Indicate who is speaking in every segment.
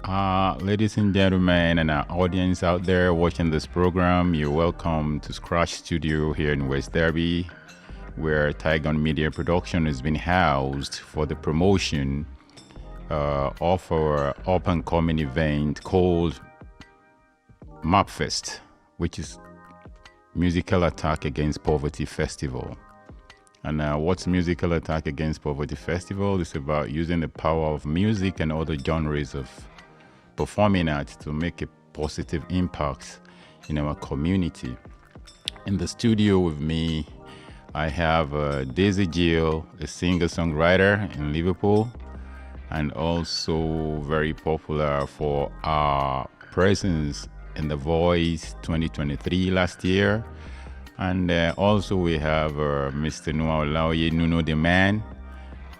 Speaker 1: Ladies and gentlemen, and our audience out there watching this program, you're welcome to Scratch Studio here in West Derby, where Tygon Media Production has been housed for the promotion of our up-and-coming event called Mapfest, which is Musical Attack Against Poverty Festival. And what's Musical Attack Against Poverty Festival? It's about using the power of music and other genres of performing arts to make a positive impact in our community. In the studio with me, I have Gill, a singer-songwriter in Liverpool, and also very popular for our presence in The Voice 2023 last year. And also we have Mr. Olaoye, Nuno the Man,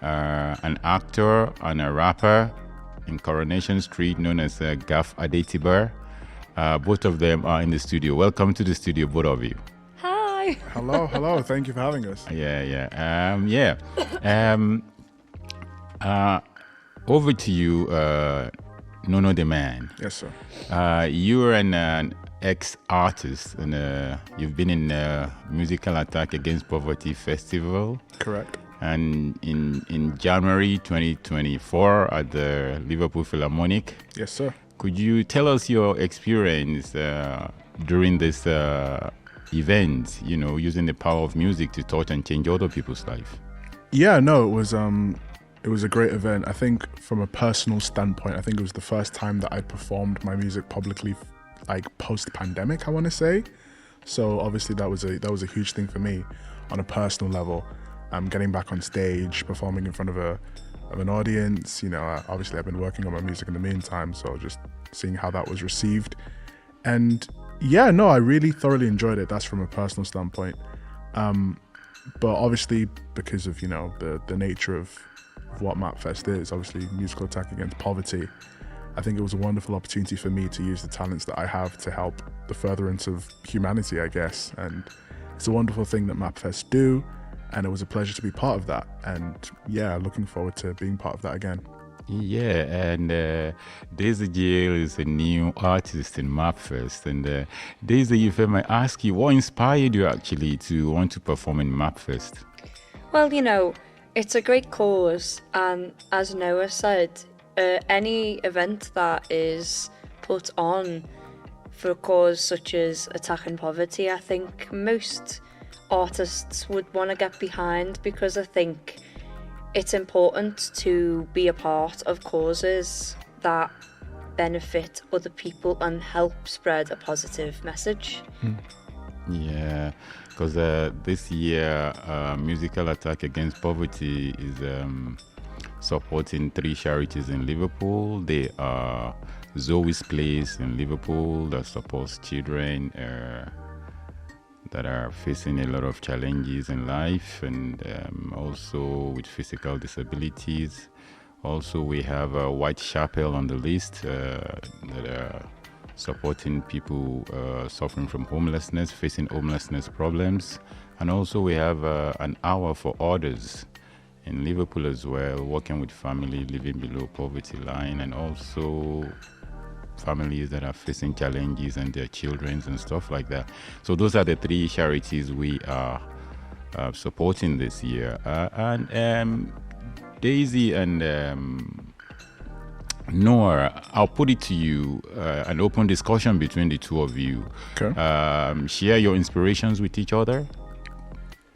Speaker 1: an actor and a rapper in Coronation Street known as Gaf Adetibar. Both of them are in the studio. Welcome to the studio, both of you.
Speaker 2: Hi.
Speaker 3: Hello. Thank you for having us.
Speaker 1: Over to you, Nuno the Man.
Speaker 3: Yes, sir.
Speaker 1: You're an ex-artist, and you've been in Musical Attack Against Poverty Festival.
Speaker 3: Correct.
Speaker 1: And in January 2024 at the Liverpool Philharmonic.
Speaker 3: Yes, sir.
Speaker 1: Could you tell us your experience during this event, using the power of music to touch and change other people's life?
Speaker 3: Yeah, no, it was a great event. I think from a personal standpoint, I think it was the first time that I performed my music publicly, like post-pandemic, I want to say. So obviously that was a huge thing for me on a personal level. Getting back on stage, performing in front of an audience. Obviously I've been working on my music in the meantime, so just seeing how that was received. And yeah, no, I really thoroughly enjoyed it. That's from a personal standpoint. But obviously because of, the nature of what Mapfest is, obviously Musical Attack Against Poverty, I think it was a wonderful opportunity for me to use the talents that I have to help the furtherance of humanity, I guess. And it's a wonderful thing that Mapfest do. And it was a pleasure to be part of that. And yeah, looking forward to being part of that again.
Speaker 1: Yeah, and Daisy Gill is a new artist in Mapfest. And Daisy, if I may ask you, what inspired you actually to want to perform in Mapfest?
Speaker 2: Well, it's a great cause. And as Noah said, any event that is put on for a cause such as attacking poverty, I think most artists would want to get behind, because I think it's important to be a part of causes that benefit other people and help spread a positive message.
Speaker 1: Yeah, because this year Musical Attack Against Poverty is supporting 3 charities in Liverpool. They are Zoe's Place in Liverpool that supports children that are facing a lot of challenges in life, and also with physical disabilities. Also, we have Whitechapel on the list that are supporting people suffering from homelessness, facing homelessness problems. And also we have an hour for others in Liverpool as well, working with family living below poverty line, and also families that are facing challenges and their children and stuff like that. So those are the 3 charities we are supporting this year. And Daisy and Noah, I'll put it to you, an open discussion between the two of you.
Speaker 3: Okay.
Speaker 1: Share your inspirations with each other.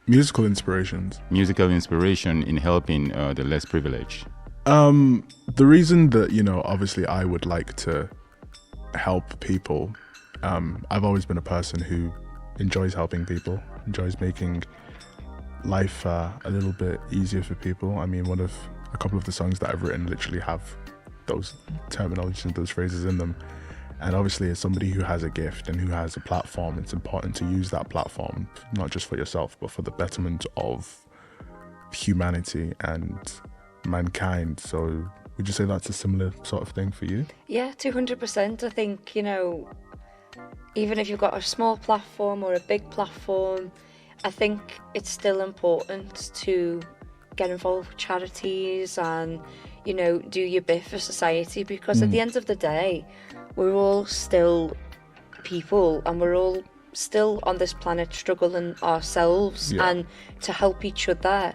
Speaker 3: Musical inspirations.
Speaker 1: Musical inspiration in helping the less privileged.
Speaker 3: The reason that, obviously I would like to help people, I've always been a person who enjoys helping people, enjoys making life a little bit easier for people. I mean, a couple of the songs that I've written literally have those terminologies and those phrases in them. And obviously as somebody who has a gift and who has a platform, it's important to use that platform, not just for yourself, but for the betterment of humanity and mankind. So would you say that's a similar sort of thing for you?
Speaker 2: Yeah, 200%. I think, even if you've got a small platform or a big platform, I think it's still important to get involved with charities and, you know, do your bit for society, because at the end of the day, we're all still people, and we're all still on this planet struggling ourselves, and to help each other,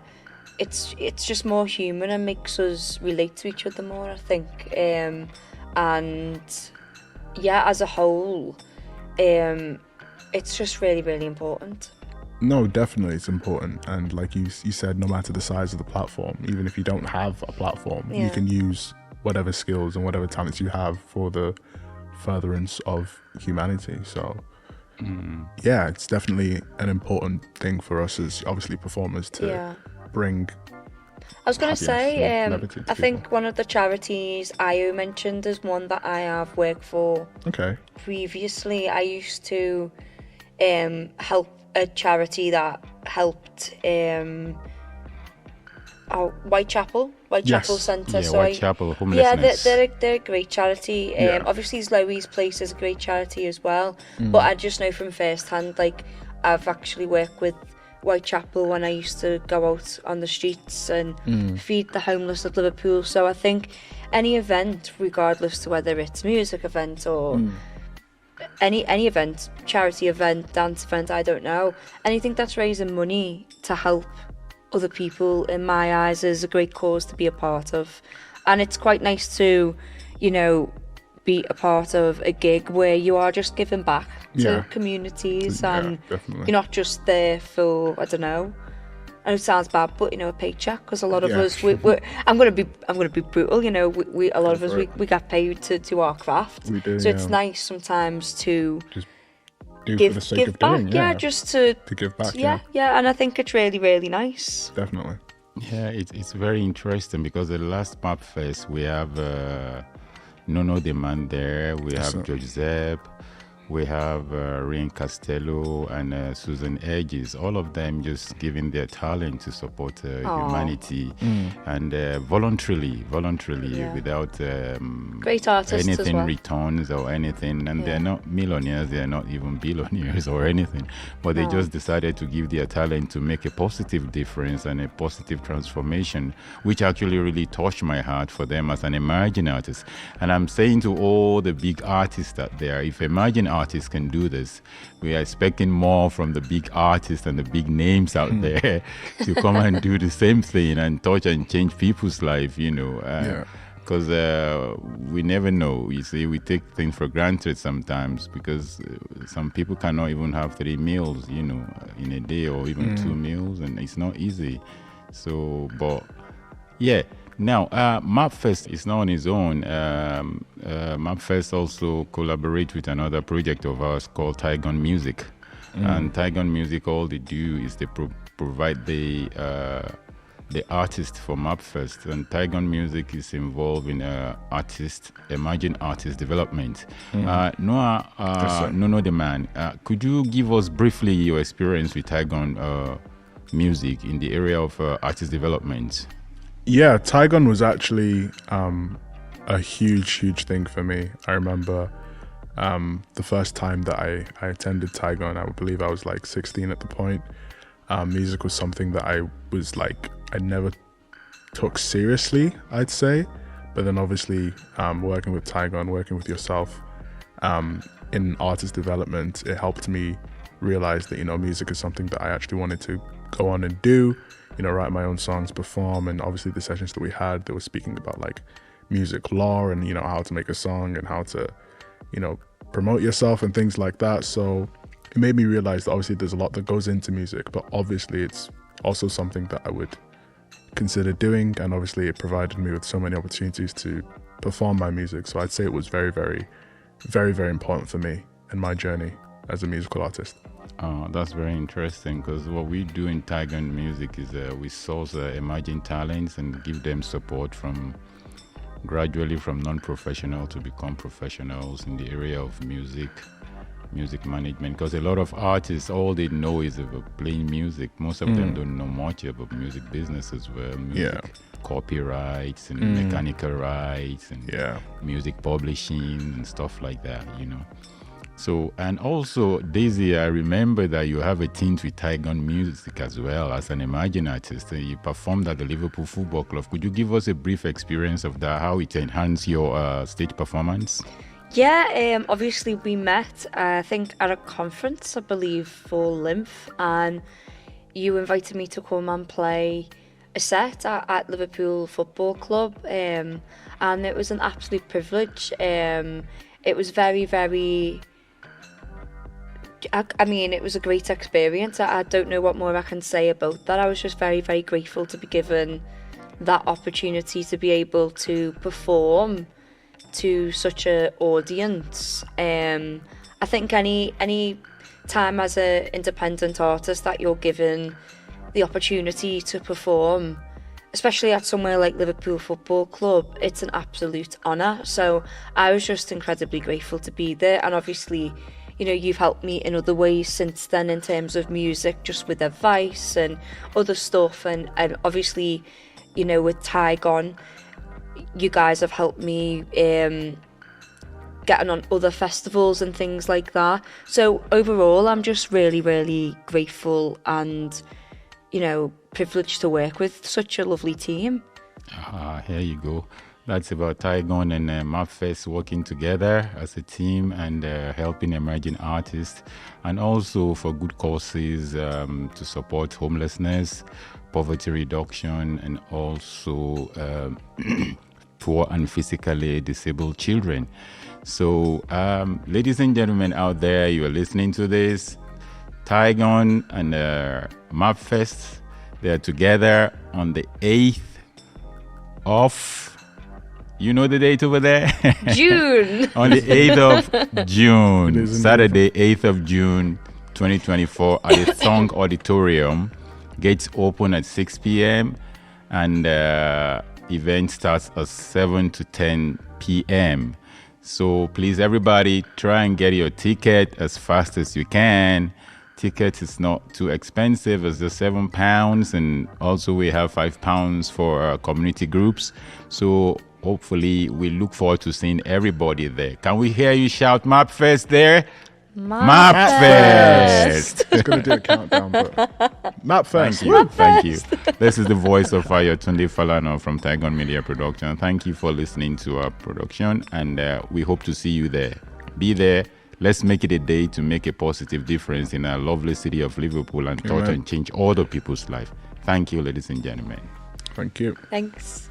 Speaker 2: it's just more human and makes us relate to each other more, I think. And yeah, as a whole, it's just really, really important.
Speaker 3: No, definitely it's important. And like you said, no matter the size of the platform, even if you don't have a platform, you can use whatever skills and whatever talents you have for the furtherance of humanity. So yeah, it's definitely an important thing for us as obviously performers to bring.
Speaker 2: I was going to say, I think
Speaker 3: people.
Speaker 2: one of the charities IO mentioned is one that I have worked for.
Speaker 3: Okay.
Speaker 2: Previously, I used to help a charity that helped Whitechapel Centre.
Speaker 1: Yeah,
Speaker 2: so
Speaker 1: Whitechapel homelessness.
Speaker 2: they're a great charity. Obviously, Lowy's Place is a great charity as well. But I just know from first hand, like, I've actually worked with Whitechapel when I used to go out on the streets and feed the homeless of Liverpool. So I think any event, regardless to whether it's a music event or any event, charity event, dance event, I don't know, anything that's raising money to help other people, in my eyes, is a great cause to be a part of. And it's quite nice to, you know, be a part of a gig where you are just giving back to communities, and
Speaker 3: definitely.
Speaker 2: you're not just there for, I don't know, I know it sounds bad, but, you know, a paycheck, because a lot of us, I'm gonna be brutal, you know, we a lot of us we get paid to do our craft.
Speaker 3: We do,
Speaker 2: so it's nice sometimes to
Speaker 3: just do
Speaker 2: give
Speaker 3: for the sake of
Speaker 2: back,
Speaker 3: doing,
Speaker 2: just to
Speaker 3: give back.
Speaker 2: yeah, and I think it's really, really nice.
Speaker 3: Definitely.
Speaker 1: Yeah, it's very interesting because the last Mapfest we have Nono Demand there, we have George Zepp, we have Rian Castello and Susan Edges, all of them just giving their talent to support humanity and voluntarily without
Speaker 2: great artists
Speaker 1: anything
Speaker 2: as well.
Speaker 1: returns or anything, and they're not millionaires, they're not even billionaires or anything, but they just decided to give their talent to make a positive difference and a positive transformation, which actually really touched my heart for them as an emerging artist. And I'm saying to all the big artists out there, if emerging artists can do this, we are expecting more from the big artists and the big names out there to come and do the same thing and touch and change people's life, you know. Because we never know. You see, we take things for granted sometimes because some people cannot even have 3 meals, you know, in a day, or even 2 meals, and it's not easy. So, but yeah. Now, Mapfest is not on its own. Mapfest also collaborates with another project of ours called TUNG Music. And TUNG Music, all they do is they provide the artist for Mapfest. And TUNG Music is involved in emerging artist development. Noah, Nono the man, could you give us briefly your experience with TUNG Music in the area of artist development?
Speaker 3: Yeah, TUNG was actually a huge thing for me. I remember the first time that I attended TUNG, I believe I was like 16 at the point. Music was something that I never took seriously, I'd say. But then obviously working with TUNG, working with yourself in artist development, it helped me realize that, you know, music is something that I actually wanted to go on and do. You know, write my own songs, perform, and obviously the sessions that we had, they were speaking about like music law and, you know, how to make a song and how to, you know, promote yourself and things like that. So it made me realize that obviously there's a lot that goes into music, but obviously it's also something that I would consider doing, and obviously it provided me with so many opportunities to perform my music. So I'd say it was very important for me in my journey as a musical artist.
Speaker 1: That's very interesting, because what we do in TUNG Music is we source emerging talents and give them support gradually from non-professional to become professionals in the area of music management, because a lot of artists, all they know is about playing music. Most of them don't know much about music business as well, music copyrights and mechanical rights and music publishing and stuff like that, you know. So, and also, Daisy, I remember that you have a tint with Tygon music as well as an emerging artist. You performed at the Liverpool Football Club. Could you give us a brief experience of that, how it enhanced your stage performance?
Speaker 2: Yeah, obviously we met, I think, at a conference, I believe, for Lymph, and you invited me to come and play a set at Liverpool Football Club, and it was an absolute privilege. It was very, very... I mean, it was a great experience. I don't know what more I can say about that. I was just very, very grateful to be given that opportunity to be able to perform to such an audience. I think any time as an independent artist that you're given the opportunity to perform, especially at somewhere like Liverpool Football Club, it's an absolute honour. So I was just incredibly grateful to be there, and obviously, you know, you've helped me in other ways since then in terms of music, just with advice and other stuff, and obviously, you know, with Tygon, you guys have helped me getting on other festivals and things like that. So overall, I'm just really, really grateful and, you know, privileged to work with such a lovely team.
Speaker 1: Here you go. That's about Tygon and Mapfest working together as a team and helping emerging artists, and also for good causes to support homelessness, poverty reduction, and also poor and physically disabled children. So, ladies and gentlemen out there, you are listening to this. Tygon and Mapfest, they're together on the 8th of... You know the date over there?
Speaker 2: June.
Speaker 1: On the 8th of June, Saturday, 8th of June, 2024, at the TUNG Auditorium. Gates open at 6 p.m. and event starts at 7 to 10 p.m. So please, everybody, try and get your ticket as fast as you can. Ticket is not too expensive. It's just £7, and also we have £5 for community groups. So hopefully we look forward to seeing everybody there. Can we hear you shout Mapfest there? Mapfest!
Speaker 3: It's going to do a countdown, but Mapfest.
Speaker 1: Thank you. This is the voice of Ayotunde Falana from Tygon Media Production. Thank you for listening to our production, and we hope to see you there. Be there. Let's make it a day to make a positive difference in our lovely city of Liverpool and touch and change other people's life. Thank you, ladies and gentlemen.
Speaker 3: Thank you.
Speaker 2: Thanks.